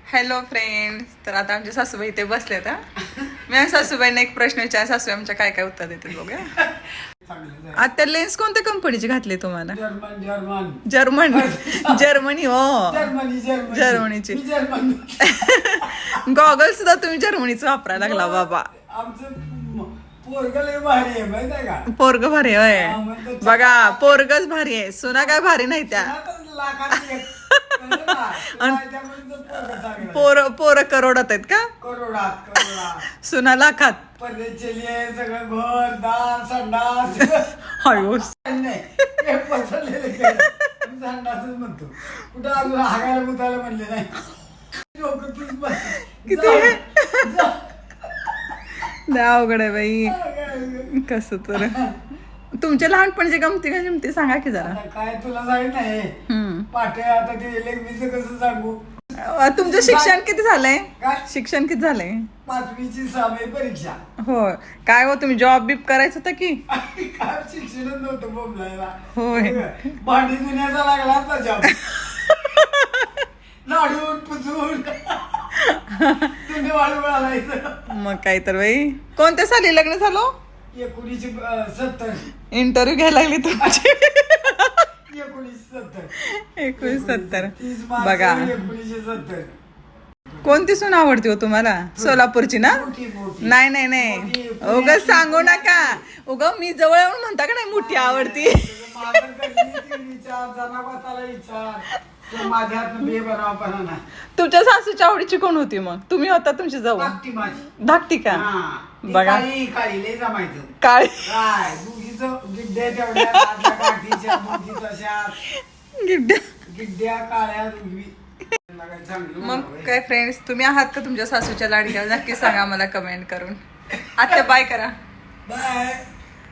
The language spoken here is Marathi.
हॅलो फ्रेंड्स, तर आता आमच्या सासूबाई इथे बसल्यात हा. मी सासूबाईंना एक प्रश्न विचार, सासूबाई आमच्या काय काय उत्तर देतील बघूया. आता लेन्स कोणत्या कंपनीची घातली तुम्हाला? जर्मन जर्मनी हो, जर्मनीची. गॉगल सुद्धा तुम्ही जर्मनीच वापरायला लागला बाबा. पोरग भारी आहे बघा, पोरगच भारी आहे, सुना काय भारी नाही त्या. पोर करोडात आहेत का? सुना लाखात. अवघड आहे बाई. कस तर तुमच्या लहानपणीची गमती का जमती सांगा की जरा. काय तुला सांगित नाही पाटे आता ते लेखमीचं कसं सांगू. तुमचं शिक्षण किती झालंय? शिक्षण किती झालंय? 5वीची 6वी परीक्षा. हो काय हो, तुम्ही जॉब बीब करायचं होतं की? काय शिक्षणच नव्हतं बोंबलायला. होय, भांडी दुनियाचा लागला होता जॉब. झाडून पुसून तुम्ही वाळू घालायचं. मग काय तर बाई. कोणत्या साली लग्न झालं? 1970. इंटरव्ह्यू घ्यायला लागली तुमची. 1970. बघा 1970. कोणती सून आवडते हो तुम्हाला? सोलापूरची ना? नाही नाही नाही, उगाच सांगू नका. उगा मी जवळ येऊन म्हणता का नाही मोठी आवडती. तुमच्या सासूच्या आवडीची कोण होती मग? तुम्ही होता तुमची जवळ? धाकटी का? बघा काळी गिड्ड्या काळ्या. मग काय फ्रेंड्स, तुम्ही आहात का तुमच्या सासूच्या लाडक्या? नक्की सांगा मला कमेंट करून. आता बाय करा. बाय.